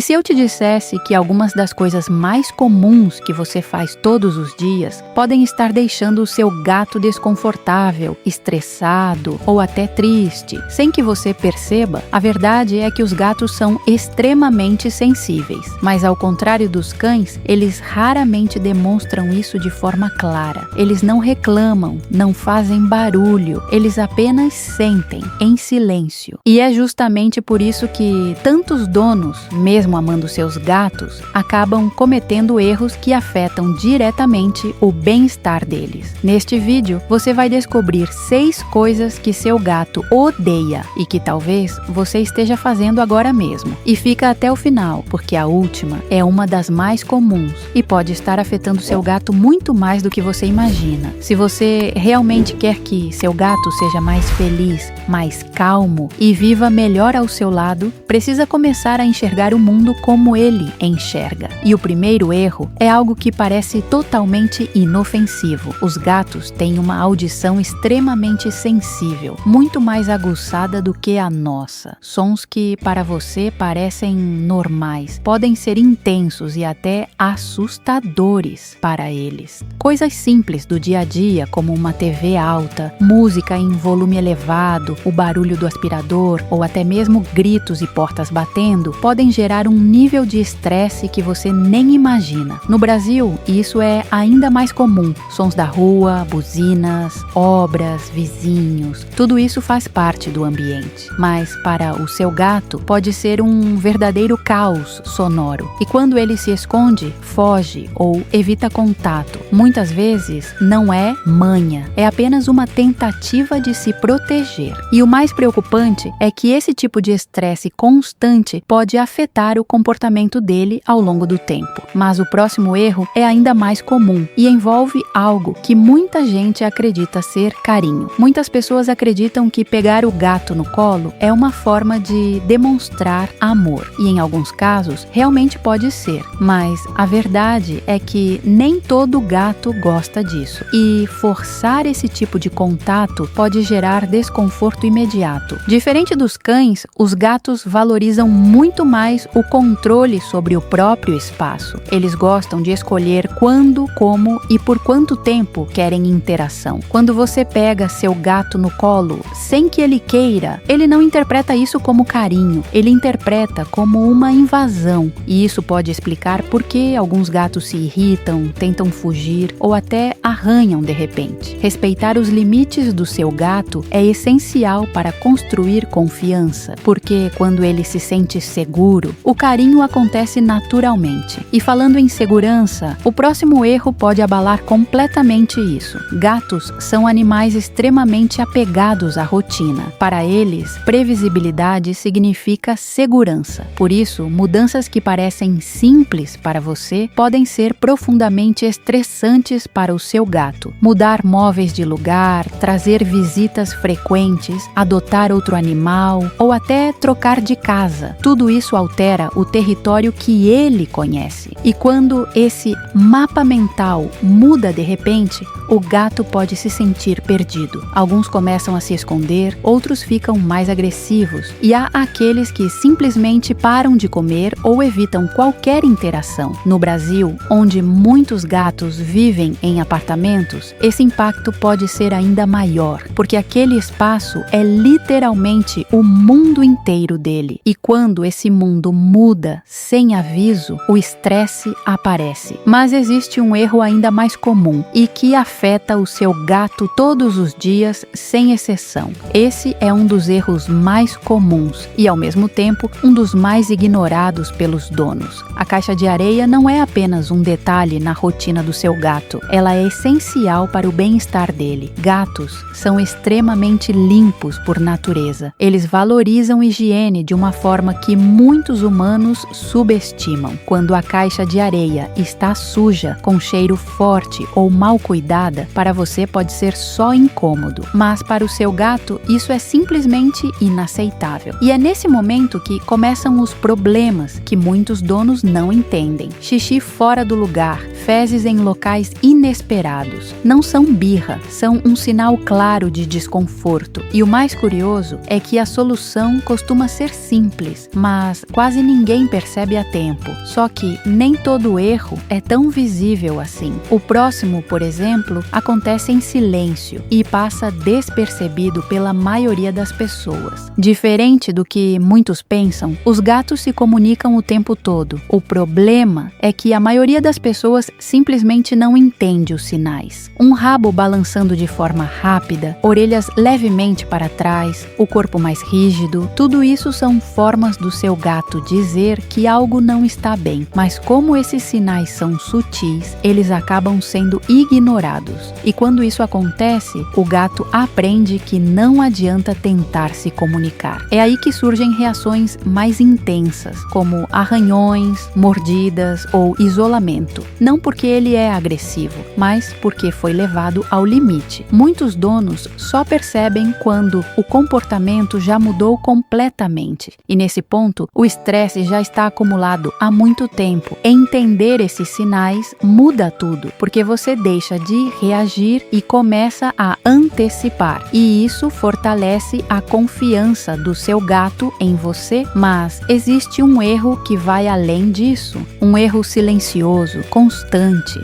E se eu te dissesse que algumas das coisas mais comuns que você faz todos os dias podem estar deixando o seu gato desconfortável, estressado ou até triste, sem que você perceba, a verdade é que os gatos são extremamente sensíveis. Mas ao contrário dos cães, eles raramente demonstram isso de forma clara. Eles não reclamam, não fazem barulho, eles apenas sentem, em silêncio. E é justamente por isso que tantos donos, mesmo amando seus gatos, acabam cometendo erros que afetam diretamente o bem-estar deles. Neste vídeo, você vai descobrir 6 coisas que seu gato odeia e que talvez você esteja fazendo agora mesmo. E fica até o final, porque a última é uma das mais comuns e pode estar afetando seu gato muito mais do que você imagina. Se você realmente quer que seu gato seja mais feliz, mais calmo e viva melhor ao seu lado, precisa começar a enxergar o mundo como ele enxerga. E o primeiro erro é algo que parece totalmente inofensivo. Os gatos têm uma audição extremamente sensível, muito mais aguçada do que a nossa. Sons que para você parecem normais, podem ser intensos e até assustadores para eles. Coisas simples do dia a dia, como uma TV alta, música em volume elevado, o barulho do aspirador ou até mesmo gritos e portas batendo, podem gerar um nível de estresse que você nem imagina. No Brasil, isso é ainda mais comum. Sons da rua, buzinas, obras, vizinhos, tudo isso faz parte do ambiente. Mas para o seu gato, pode ser um verdadeiro caos sonoro. E quando ele se esconde, foge ou evita contato. Muitas vezes não é manha, é apenas uma tentativa de se proteger. E o mais preocupante é que esse tipo de estresse constante pode afetar o comportamento dele ao longo do tempo. Mas o próximo erro é ainda mais comum e envolve algo que muita gente acredita ser carinho. Muitas pessoas acreditam que pegar o gato no colo é uma forma de demonstrar amor. E em alguns casos, realmente pode ser. Mas a verdade é que nem todo gato gosta disso. E forçar esse tipo de contato pode gerar desconforto imediato. Diferente dos cães, os gatos valorizam muito mais o controle sobre o próprio espaço. Eles gostam de escolher quando, como e por quanto tempo querem interação. Quando você pega seu gato no colo sem que ele queira, ele não interpreta isso como carinho, ele interpreta como uma invasão. E isso pode explicar por que alguns gatos se irritam, tentam fugir ou até arranham de repente. Respeitar os limites do seu gato é essencial para construir confiança, porque quando ele se sente seguro, o carinho acontece naturalmente. E falando em segurança, o próximo erro pode abalar completamente isso. Gatos são animais extremamente apegados à rotina. Para eles, previsibilidade significa segurança. Por isso, mudanças que parecem simples para você podem ser profundamente estressantes para o seu gato. Mudar móveis de lugar, trazer visitas frequentes, adotar outro animal ou até trocar de casa. Tudo isso altera o território que ele conhece. E quando esse mapa mental muda de repente, o gato pode se sentir perdido. Alguns começam a se esconder, outros ficam mais agressivos e há aqueles que simplesmente param de comer ou evitam qualquer interação. No Brasil, onde muitos gatos vivem em apartamentos, esse impacto pode ser ainda maior, porque aquele espaço é literalmente o mundo inteiro dele. E quando esse mundo muda sem aviso, o estresse aparece. Mas existe um erro ainda mais comum e que afeta o seu gato todos os dias, sem exceção. Esse é um dos erros mais comuns e, ao mesmo tempo, um dos mais ignorados pelos donos. A caixa de areia não é apenas um detalhe na rotina do seu gato, ela é essencial para o bem-estar dele. Gatos são extremamente limpos por natureza. Eles valorizam higiene de uma forma que muitos humanos subestimam. Quando a caixa de areia está suja, com cheiro forte ou mal cuidada, para você pode ser só incômodo, mas para o seu gato isso é simplesmente inaceitável. E é nesse momento que começam os problemas que muitos donos não entendem. Xixi fora do lugar, fezes em locais inesperados. Não são birra, são um sinal claro de desconforto. E o mais curioso é que a solução costuma ser simples, mas quase ninguém percebe a tempo. Só que nem todo erro é tão visível assim. O próximo, por exemplo, acontece em silêncio e passa despercebido pela maioria das pessoas. Diferente do que muitos pensam, os gatos se comunicam o tempo todo. O problema é que a maioria das pessoas simplesmente não entende os sinais. Um rabo balançando de forma rápida, orelhas levemente para trás, o corpo mais rígido, tudo isso são formas do seu gato dizer que algo não está bem. Mas como esses sinais são sutis, eles acabam sendo ignorados. E quando isso acontece, o gato aprende que não adianta tentar se comunicar. É aí que surgem reações mais intensas, como arranhões, mordidas ou isolamento. Não porque ele é agressivo, mas porque foi levado ao limite. Muitos donos só percebem quando o comportamento já mudou completamente. E nesse ponto, o estresse já está acumulado há muito tempo. Entender esses sinais muda tudo, porque você deixa de reagir e começa a antecipar. E isso fortalece a confiança do seu gato em você, mas existe um erro que vai além disso. Um erro silencioso, constante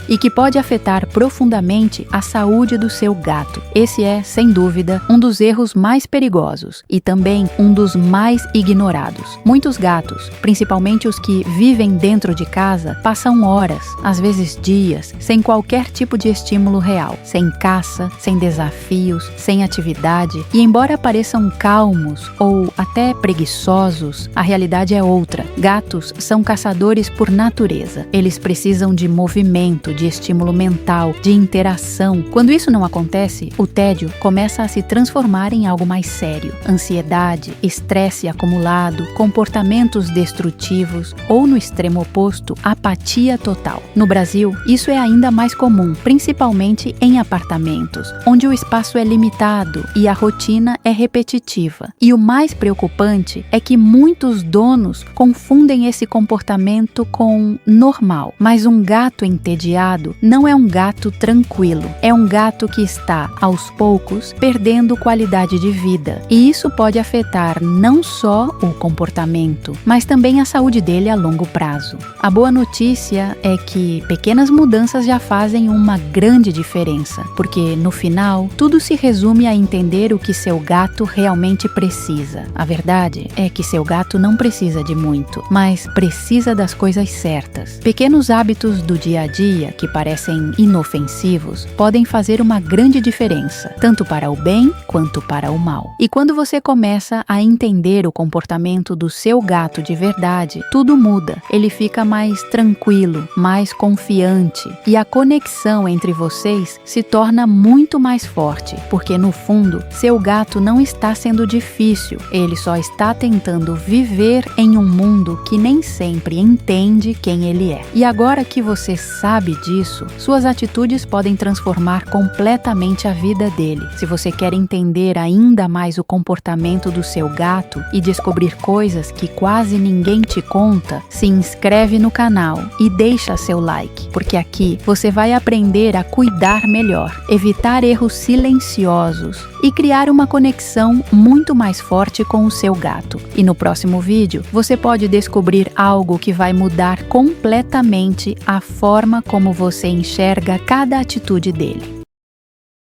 e que pode afetar profundamente a saúde do seu gato. Esse é, sem dúvida, um dos erros mais perigosos e também um dos mais ignorados. Muitos gatos, principalmente os que vivem dentro de casa, passam horas, às vezes dias, sem qualquer tipo de estímulo real, sem caça, sem desafios, sem atividade, e embora pareçam calmos ou até preguiçosos, a realidade é outra. Gatos são caçadores por natureza. Eles precisam de movimento, de estímulo mental, de interação. Quando isso não acontece, o tédio começa a se transformar em algo mais sério. Ansiedade, estresse acumulado, comportamentos destrutivos ou, no extremo oposto, apatia total. No Brasil, isso é ainda mais comum, principalmente em apartamentos, onde o espaço é limitado e a rotina é repetitiva. E o mais preocupante é que muitos donos confundem esse comportamento com normal. Mas um gato entediado não é um gato tranquilo. É um gato que está, aos poucos, perdendo qualidade de vida. E isso pode afetar não só o comportamento, mas também a saúde dele a longo prazo. A boa notícia é que pequenas mudanças já fazem uma grande diferença, porque no final, tudo se resume a entender o que seu gato realmente precisa. A verdade é que seu gato não precisa de muito, mas precisa das coisas certas. Pequenos hábitos do dia a dia, que parecem inofensivos, podem fazer uma grande diferença, tanto para o bem quanto para o mal. E quando você começa a entender o comportamento do seu gato de verdade, tudo muda. Ele fica mais tranquilo, mais confiante, e a conexão entre vocês se torna muito mais forte, porque no fundo, seu gato não está sendo difícil, ele só está tentando viver em um mundo que nem sempre entende quem ele é. E agora que você sabe disso, suas atitudes podem transformar completamente a vida dele. Se você quer entender ainda mais o comportamento do seu gato e descobrir coisas que quase ninguém te conta, se inscreve no canal e deixa seu like, porque aqui você vai aprender a cuidar melhor, evitar erros silenciosos e criar uma conexão muito mais forte com o seu gato. E no próximo vídeo, você pode descobrir algo que vai mudar completamente a forma como você enxerga cada atitude dele.